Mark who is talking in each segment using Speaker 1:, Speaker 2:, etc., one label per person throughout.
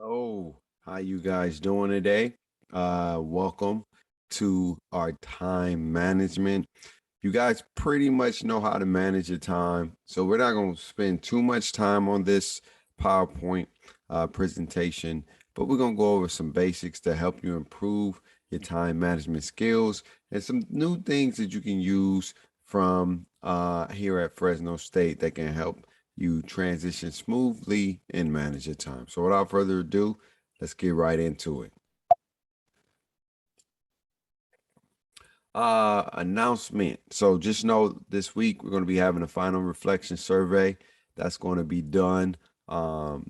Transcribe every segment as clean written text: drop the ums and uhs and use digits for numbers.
Speaker 1: Oh, how you guys doing today? Welcome to our time management. You guys pretty much know how to manage your time, so we're not going to spend too much time on this PowerPoint presentation, but we're going to go over some basics to help you improve your time management skills and some new things that you can use from here at Fresno State that can help you transition smoothly and manage your time. So without further ado, let's get right into it. Announcement. So just know this week we're going to be having a final reflection survey that's going to be done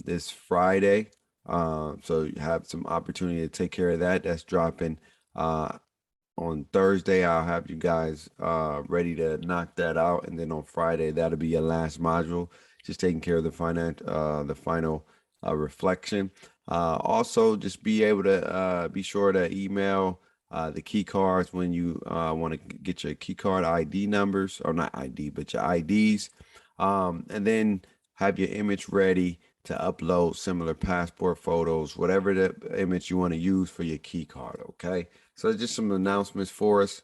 Speaker 1: this Friday. So you have some opportunity to take care of that. That's dropping on Thursday. I'll have you guys ready to knock that out, and then on Friday that'll be your last module. Just taking care of the final reflection. Also, just be able to be sure to email the key cards when you want to get your key card ID numbers, or not ID, but your IDs, and then have your image ready to upload similar passport photos, whatever the image you want to use for your key card. Okay, so just some announcements for us.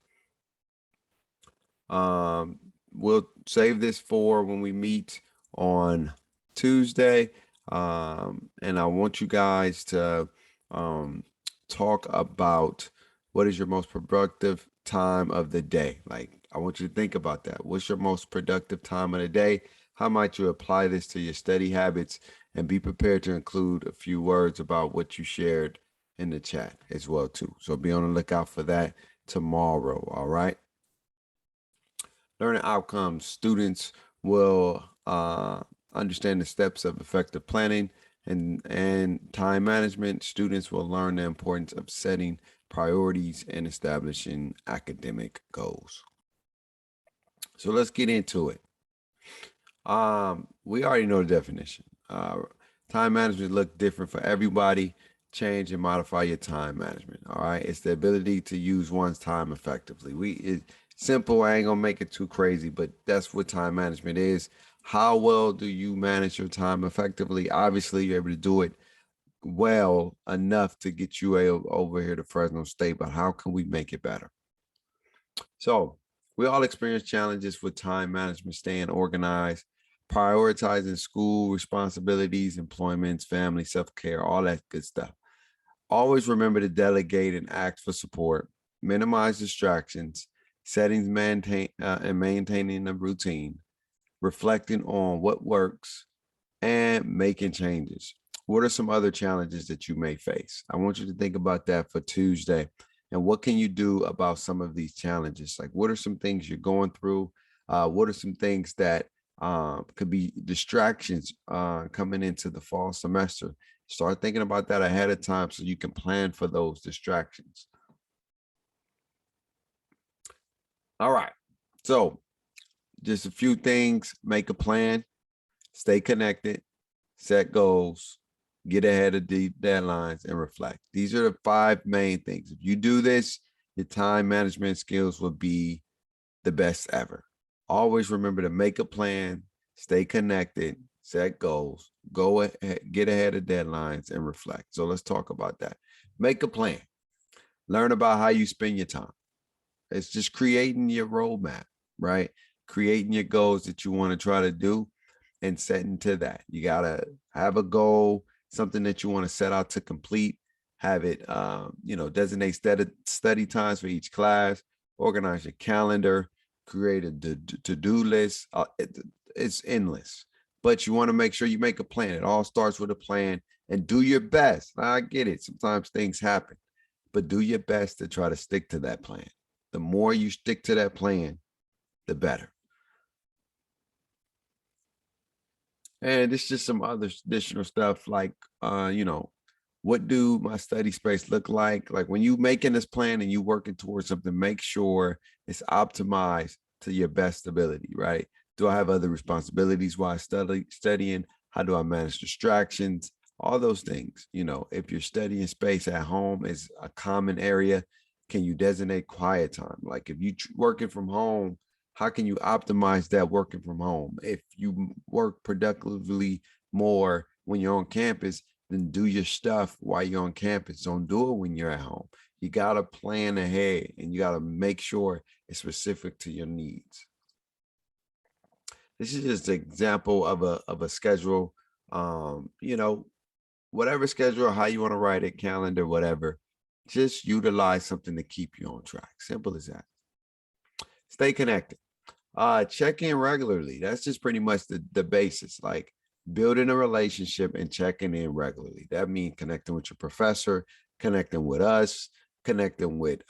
Speaker 1: We'll save this for when we meet on Tuesday. And I want you guys to talk about what is your most productive time of the day. Like, I want you to think about that. What's your most productive time of the day? How might you apply this to your study habits? And be prepared to include a few words about what you shared in the chat as well too. So be on the lookout for that tomorrow. All right. Learning outcomes. Students will understand the steps of effective planning and time management. Students will learn the importance of setting priorities and establishing academic goals. So let's get into it. We already know the definition. Time management look different for everybody. Change and modify your time management. All right, it's the ability to use one's time effectively. It's simple. I ain't gonna make it too crazy, but that's what time management is. How well do you manage your time effectively? Obviously, you're able to do it well enough to get you over here to Fresno State, but how can we make it better? So we all experience challenges with time management, staying organized, prioritizing school responsibilities, employments, family, self-care, all that good stuff. Always remember to delegate and ask for support, minimize distractions, and maintaining a routine, reflecting on what works, and making changes. What are some other challenges that you may face? I want you to think about that for Tuesday. And what can you do about some of these challenges? Like, what are some things you're going through? What are some things that could be distractions coming into the fall semester? Start thinking about that ahead of time so you can plan for those distractions. All right. So, just a few things. Make a plan, stay connected, set goals, get ahead of the deadlines, and reflect. These are the 5 main things. If you do this, your time management skills will be the best ever. Always remember to make a plan, stay connected, set goals, go ahead, get ahead of deadlines, and reflect. So let's talk about that. Make a plan. Learn about how you spend your time. It's just creating your roadmap, right? Creating your goals that you want to try to do and setting to that. You got to have a goal, something that you want to set out to complete, have it, designate study times for each class, organize your calendar, create a to-do list. It's endless, but you want to make sure you make a plan. It all starts with a plan and do your best. I get it. Sometimes things happen, but do your best to try to stick to that plan. The more you stick to that plan, the better. And it's just some other additional stuff like, what do my study space look like? Like when you making this plan and you working towards something, make sure it's optimized to your best ability, right? Do I have other responsibilities while studying? How do I manage distractions? All those things, if you're studying space at home is a common area, can you designate quiet time? Like if you working from home, how can you optimize that working from home? If you work productively more when you're on campus, then do your stuff while you're on campus. Don't do it when you're at home. You got to plan ahead, and you got to make sure it's specific to your needs. This is just an example of a schedule. You know, whatever schedule, how you want to write it, calendar, whatever. Just utilize something to keep you on track. Simple as that. Stay connected. Check in regularly. That's just pretty much the basis. Like building a relationship and checking in regularly. That means connecting with your professor, connecting with us, connecting with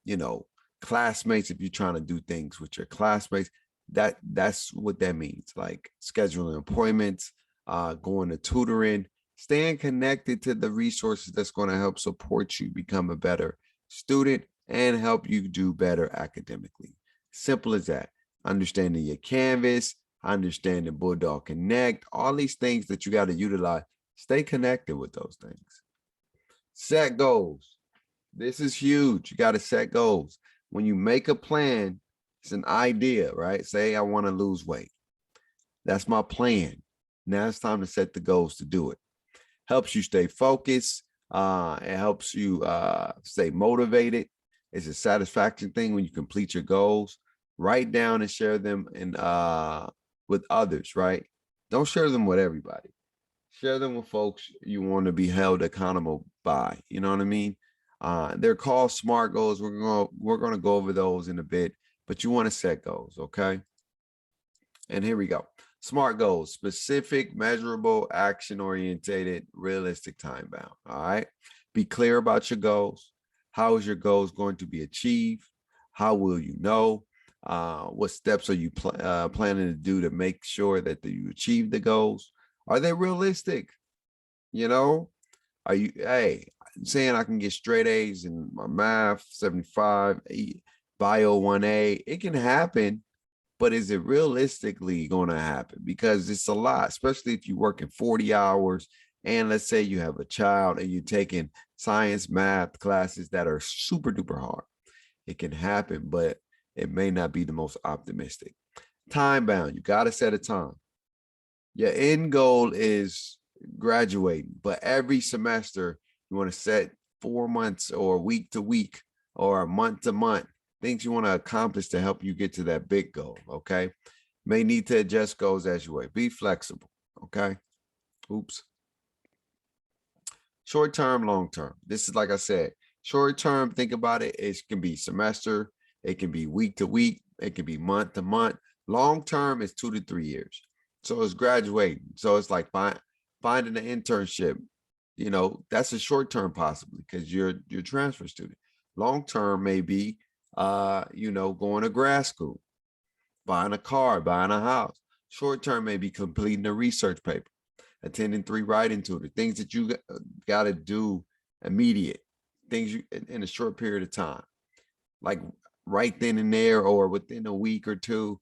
Speaker 1: you know, classmates if you're trying to do things with your classmates. That's what that means. Like scheduling appointments, going to tutoring, staying connected to the resources that's going to help support you become a better student and help you do better academically. Simple as that. Understanding your Canvas, understanding Bulldog Connect, all these things that you got to utilize. Stay connected with those things. Set goals. This is huge. You got to set goals. When you make a plan, it's an idea, right? Say I want to lose weight. That's my plan. Now it's time to set the goals to do it. Helps you stay focused. It helps you stay motivated. It's a satisfaction thing when you complete your goals. Write down and share them with others, right? Don't share them with everybody. Share them with folks you want to be held accountable by. You know what I mean? They're called SMART goals. We're gonna go over those in a bit, but you want to set goals, okay? And here we go. SMART goals: specific, measurable, action-oriented, realistic, time-bound. All right. Be clear about your goals. How is your goals going to be achieved? How will you know? What steps are you planning to do to make sure that you achieve the goals? Are they realistic? You know, are you, hey, saying I can get straight A's in my math, 75, bio 1A, it can happen, but is it realistically going to happen? Because it's a lot, especially if you're working 40 hours and let's say you have a child and you're taking science, math classes that are super duper hard. It can happen, but it may not be the most optimistic. Time bound, you got to set a time. Your end goal is graduating, but every semester you want to set 4 months or week to week or month to month, things you want to accomplish to help you get to that big goal, okay? May need to adjust goals as you wait. Be flexible, okay? Oops. Short term, long term. This is like I said, short term, think about it. It can be semester, it can be week to week, it can be month to month. Long term is 2 to 3 years. So it's graduating. So it's like finding an internship. You know, that's a short term possibly because you're a transfer student. Long term may be you know, going to grad school, buying a car, buying a house. Short term may be completing a research paper, attending 3 writing tutors, things that you got to do immediate, things you in a short period of time, like right then and there or within a week or two,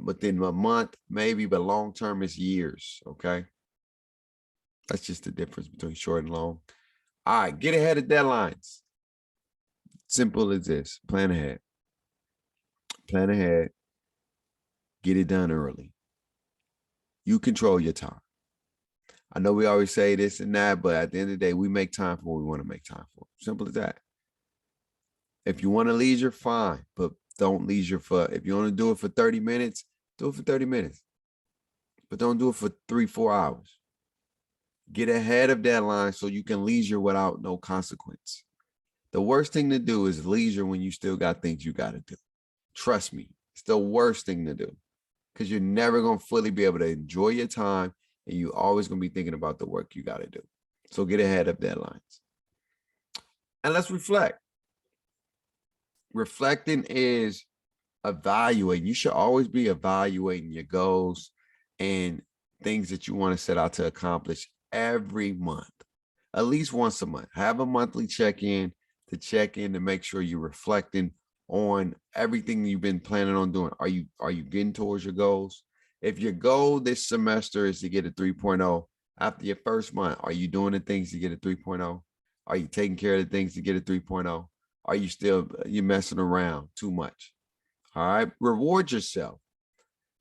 Speaker 1: within a month maybe, but long term is years, okay? That's just the difference between short and long. All right, get ahead of deadlines. Simple as this. Plan ahead. Plan ahead. Get it done early. You control your time. I know we always say this and that, but at the end of the day, we make time for what we want to make time for. Simple as that. If you want to leisure, fine, but don't leisure for, if you want to do it for 30 minutes, do it for 30 minutes. But don't do it for 3-4 hours. Get ahead of deadlines so you can leisure without no consequence. The worst thing to do is leisure when you still got things you got to do. Trust me, it's the worst thing to do because you're never going to fully be able to enjoy your time and you're always going to be thinking about the work you got to do. So get ahead of deadlines. And let's reflect. Reflecting is evaluating. You should always be evaluating your goals and things that you want to set out to accomplish every month, at least once a month. Have a monthly check-in to make sure you're reflecting on everything you've been planning on doing. Are you getting towards your goals? If your goal this semester is to get a 3.0, after your first month, are you doing the things to get a 3.0? Are you taking care of the things to get a 3.0? Are you still, you messing around too much? All right. Reward yourself.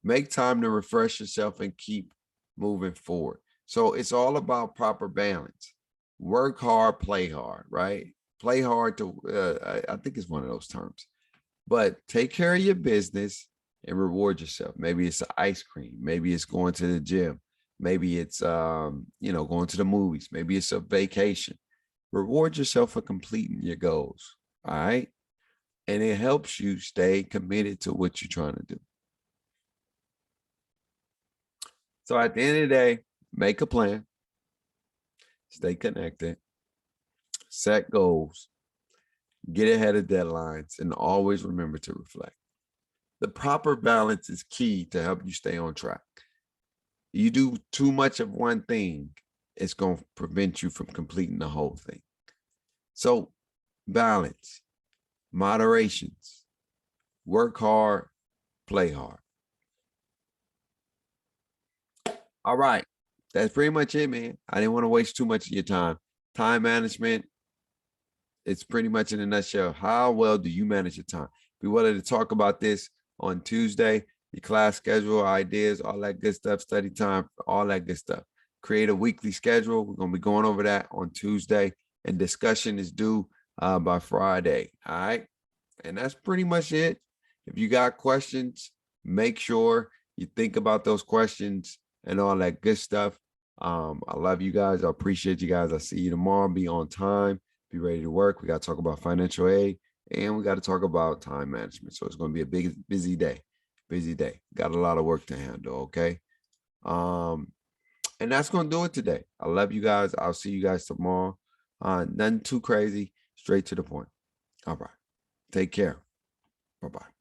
Speaker 1: Make time to refresh yourself and keep moving forward. So it's all about proper balance. Work hard, play hard, right? Play hard to, I think it's one of those terms, but take care of your business and reward yourself. Maybe it's ice cream. Maybe it's going to the gym. Maybe it's, going to the movies. Maybe it's a vacation. Reward yourself for completing your goals. All right. And it helps you stay committed to what you're trying to do. So at the end of the day, make a plan, stay connected, set goals, get ahead of deadlines, and always remember to reflect. The proper balance is key to help you stay on track. You do too much of one thing, it's going to prevent you from completing the whole thing. So balance, moderations, work hard, play hard. All right. That's pretty much it, man. I didn't want to waste too much of your time. Time management, it's pretty much in a nutshell. How well do you manage your time? We wanted to talk about this on Tuesday, your class schedule, ideas, all that good stuff, study time, all that good stuff. Create a weekly schedule. We're going to be going over that on Tuesday, and discussion is due by Friday. All right. And that's pretty much it. If you got questions, make sure you think about those questions and all that good stuff. I love you guys. I appreciate you guys. I'll see you tomorrow. Be on time. Be ready to work. We got to talk about financial aid, and we got to talk about time management. So it's going to be a big, busy day. Busy day. Got a lot of work to handle. Okay. And that's going to do it today. I love you guys. I'll see you guys tomorrow. Nothing too crazy. Straight to the point. All right. Take care. Bye-bye.